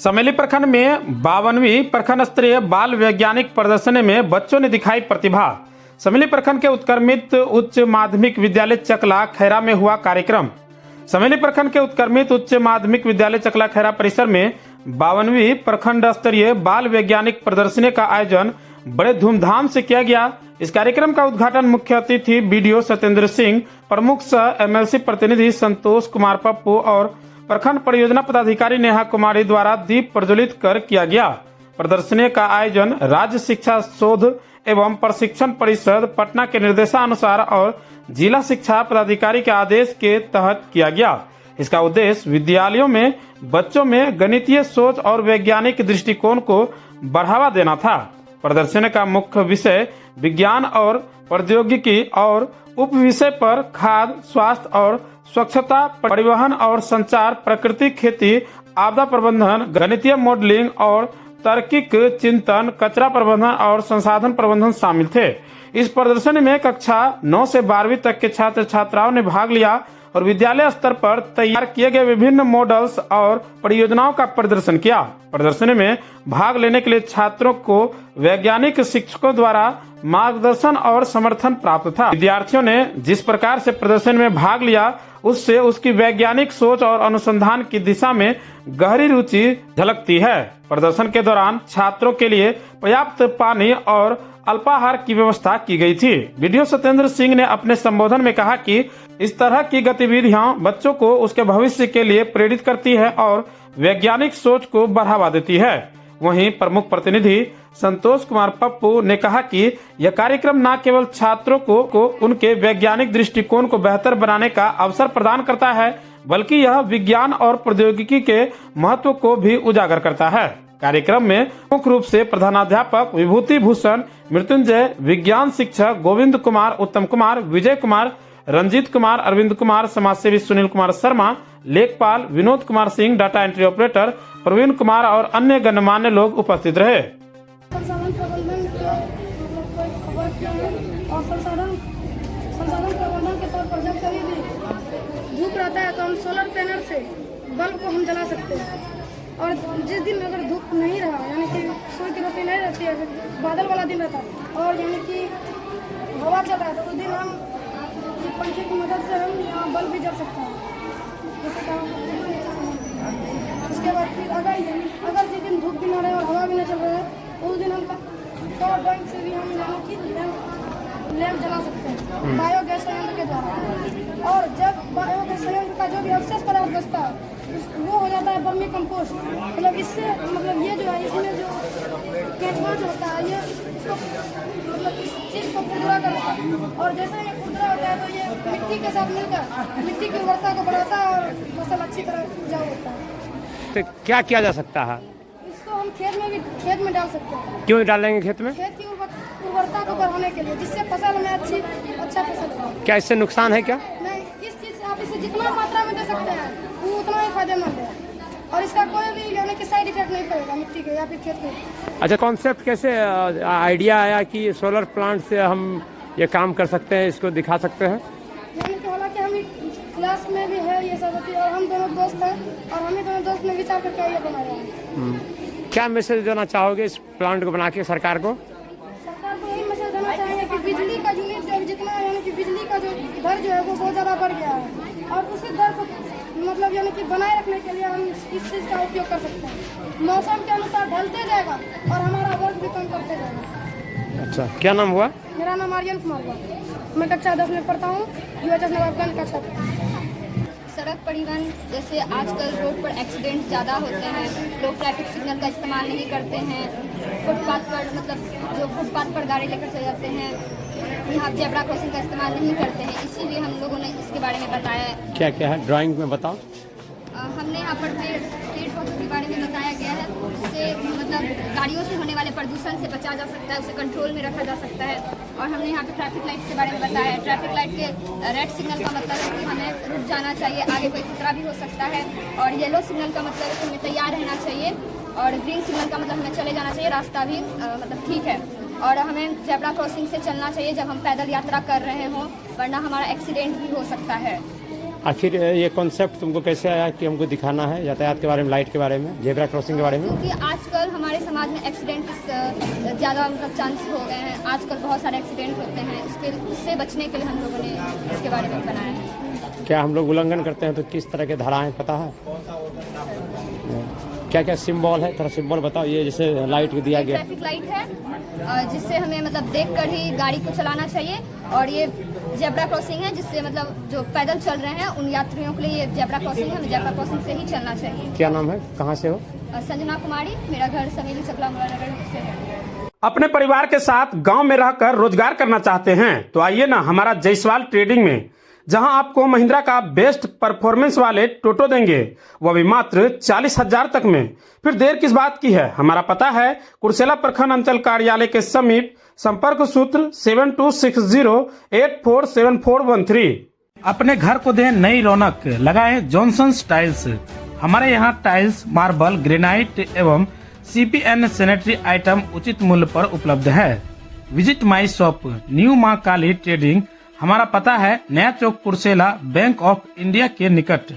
समेली प्रखंड में 52वीं प्रखंड स्तरीय बाल वैज्ञानिक प्रदर्शनी में बच्चों ने दिखाई प्रतिभा। समेली प्रखंड के उत्क्रमित उच्च माध्यमिक विद्यालय चकला खैरा में हुआ कार्यक्रम। समेली प्रखंड के उत्क्रमित उच्च माध्यमिक विद्यालय चकला खैरा परिसर में 52वीं प्रखंड स्तरीय बाल वैज्ञानिक प्रदर्शनी का आयोजन बड़े धूमधाम से किया गया। इस कार्यक्रम का उद्घाटन मुख्य अतिथि बीडीओ सत्येंद्र सिंह, प्रमुख सह एमएलसी प्रतिनिधि संतोष कुमार पप्पू और प्रखंड परियोजना पदाधिकारी नेहा कुमारी द्वारा दीप प्रज्वलित कर किया गया। प्रदर्शनी का आयोजन राज्य शिक्षा शोध एवं प्रशिक्षण परिषद पटना के निर्देशानुसार और जिला शिक्षा पदाधिकारी के आदेश के तहत किया गया। इसका उद्देश्य विद्यालयों में बच्चों में गणितीय सोच और वैज्ञानिक दृष्टिकोण को बढ़ावा देना था। प्रदर्शनी का मुख्य विषय विज्ञान और प्रौद्योगिकी और उप विषय पर खाद्य, स्वास्थ्य और स्वच्छता, परिवहन और संचार, प्राकृतिक खेती, आपदा प्रबंधन, गणितीय मॉडलिंग और तार्किक चिंतन, कचरा प्रबंधन और संसाधन प्रबंधन शामिल थे। इस प्रदर्शनी में कक्षा 9 से 12वीं तक के छात्र छात्राओं ने भाग लिया और विद्यालय स्तर पर तैयार किए गए विभिन्न मॉडल्स और परियोजनाओं का प्रदर्शन किया। प्रदर्शनी में भाग लेने के लिए छात्रों को वैज्ञानिक शिक्षकों द्वारा मार्गदर्शन और समर्थन प्राप्त था। विद्यार्थियों ने जिस प्रकार से प्रदर्शनी में भाग लिया उससे उसकी वैज्ञानिक सोच और अनुसंधान की दिशा में गहरी रुचि झलकती है। प्रदर्शन के दौरान छात्रों के लिए पर्याप्त पानी और अल्पाहार की व्यवस्था की गई थी। बीडीओ सत्येंद्र सिंह ने अपने संबोधन में कहा कि इस तरह की गतिविधियां बच्चों को उसके भविष्य के लिए प्रेरित करती है और वैज्ञानिक सोच को बढ़ावा देती है। वहीं प्रमुख प्रतिनिधि संतोष कुमार पप्पू ने कहा कि यह कार्यक्रम न केवल छात्रों को उनके वैज्ञानिक दृष्टिकोण को बेहतर बनाने का अवसर प्रदान करता है, बल्कि यह विज्ञान और प्रौद्योगिकी के महत्व को भी उजागर करता है। कार्यक्रम में मुख्य रूप से प्रधानाध्यापक विभूति भूषण, मृत्युंजय, विज्ञान शिक्षक गोविंद कुमार, उत्तम कुमार, विजय कुमार, रंजीत कुमार, अरविंद कुमार, समाजसेवी सुनील कुमार शर्मा, लेखपाल Vinod Kumar Singh, data entry operator Praveen Kumar और अन्य गणमान्य लोग उपस्थित रहे। संसाधन प्रबंधन के तौर पर जब कभी भी धूप रहता है तो हम सोलर पैनल से बल्ब को हम जला सकते हैं। और जिस दिन अगर धूप नहीं रहा, यानी कि सूर्य की रोशनी नहीं रहती है, बादल वाला दिन रहता है और यानी कि हवा चल रहा है, तो उस दिन हम पंखे की मदद से हम यहाँ बल्ब भी जल सकते हैं। उसके बाद फिर अगर जिस दिन धूप भी ना रहे और हवा भी नहीं चल रहा है तो उस दिन हम पावर बैंक से भी हम यानी कि लैंप जला सकते हैं बायोगैस संयंत्र के द्वारा। और जब बायोगैस संयंत्र का जो भी अवशेष पदार्थ बचता है वो हो जाता है वर्मी कंपोस्ट। मतलब इससे ये जो है इसमें जो केंचुआ जो होता है ये इसको इस चीज़ को खुरदुरा कर देता है और जैसे ये खुरदुरा होता है तो ये मिट्टी के साथ मिलकर मिट्टी की उर्वरता को बढ़ाता है और फसल अच्छी तरह उपजाऊ होता है। तो क्या किया जा सकता है? इसको हम खेत में डाल सकते हैं। क्यों डालेंगे खेत में? खेत की उर्वरता को बढ़ाने के लिए, जिससे फसल में अच्छा फसल हो। क्या इससे नुकसान है क्या? नहीं, इस चीज़ से आप इसे जितना मात्रा में दे सकते हैं वो उतना ही फायदेमंद है और इसका कोई भी यानी कि साइड इफेक्ट नहीं पड़ेगा मिट्टी के या फिर खेत के। अच्छा, कॉन्सेप्ट कैसे आइडिया आया कि सोलर प्लांट से हम ये काम कर सकते हैं, इसको दिखा सकते हैं? यानी कि हालांकि हम क्लास में भी है ये सब होती है और हम दोनों दोस्त हैं और हमें दोनों दोस्त ने विचार करके ये बनाया है। क्या मैसेज देना चाहोगे इस प्लांट को बना के सरकार को? सरकार को यही मैसेज देना चाहेंगे कि बिजली का यूनिट जो जितना यानी कि बिजली का जो दर जो है वो बहुत ज़्यादा बढ़ गया है और उसी दर को मतलब यानी कि बनाए रखने के लिए हम इस चीज़ का उपयोग कर सकते हैं। मौसम के अनुसार ढलते जाएगा और हमारा वर्क भी कम करते जाएगा। अच्छा, क्या नाम हुआ? मेरा नाम आर्यन कुमार हुआ, मैं कक्षा 10 में पढ़ता हूँ, यूएचएस नवाबगंज का छात्र। सड़क परिवहन जैसे आजकल रोड पर एक्सीडेंट ज़्यादा होते हैं, लोग ट्रैफिक सिग्नल का इस्तेमाल नहीं करते हैं, फुटपाथ पर मतलब जो फुटपाथ पर गाड़ी लेकर चले जाते हैं, यहाँ जेब्रा क्रॉसिंग का इस्तेमाल नहीं करते हैं। इसीलिए हम लोगों ने इसके बारे में बताया है। क्या क्या है ड्राइंग में बताओ। हमने यहाँ पर पेड़ पौधों के बारे में बताया गया है, उससे मतलब गाड़ियों से होने वाले प्रदूषण से बचा जा सकता है, उसे कंट्रोल में रखा जा सकता है। और हमने यहाँ पे ट्रैफिक लाइट के बारे में बताया है। ट्रैफिक लाइट के रेड सिग्नल का मतलब है कि हमें रुक जाना चाहिए, आगे कोई खतरा भी हो सकता है। और येलो सिग्नल का मतलब है कि हमें तैयार रहना चाहिए और ग्रीन सिग्नल का मतलब हमें चले जाना चाहिए, रास्ता भी मतलब ठीक है। और हमें जेब्रा क्रॉसिंग से चलना चाहिए जब हम पैदल यात्रा कर रहे हों, वरना हमारा एक्सीडेंट भी हो सकता है। आखिर ये कॉन्सेप्ट तुमको कैसे आया कि हमको दिखाना है यातायात के बारे में, लाइट के बारे में, जेब्रा क्रॉसिंग के बारे में? क्योंकि आजकल हमारे समाज में एक्सीडेंट ज़्यादा मतलब चांस हो गए हैं। आजकल बहुत सारे एक्सीडेंट होते हैं, उससे बचने के लिए हम लोगों ने इसके बारे में बनाया है। क्या हम लोग उल्लंघन करते हैं तो किस तरह के धाराएं पता है? क्या क्या सिंबल है, थोड़ा सिंबल बताओ। ये जैसे लाइट दिया गया, ट्रैफिक लाइट है जिससे हमें मतलब देखकर ही गाड़ी को चलाना चाहिए, और ये जेब्रा क्रॉसिंग है जिससे मतलब जो पैदल चल रहे हैं उन यात्रियों के लिए ये जेब्रा क्रॉसिंग है, हमें जेब्रा क्रॉसिंग से ही चलना चाहिए। क्या नाम है, कहाँ से हो? संजना कुमारी, मेरा घर समेली चकला मुरारनगर से है। अपने परिवार के साथ गांव में रहकर रोजगार करना चाहते हैं तो आइए ना हमारा जायसवाल ट्रेडिंग में, जहां आपको महिंद्रा का बेस्ट परफॉर्मेंस वाले टोटो देंगे, वह भी मात्र 40,000 तक में। फिर देर किस बात की है? हमारा पता है कुर्सेला प्रखंड अंचल कार्यालय के समीप, संपर्क सूत्र 7260847413। अपने घर को दें नई रौनक, लगाएं जॉनसन्स टाइल्स। हमारे यहाँ टाइल्स, मार्बल, ग्रेनाइट एवं CPN सैनिटरी आइटम उचित मूल्य पर उपलब्ध है। विजिट माई शॉप, न्यू मां काली ट्रेडिंग। हमारा पता है नया चौक, कुर्सेला, बैंक ऑफ इंडिया के निकट।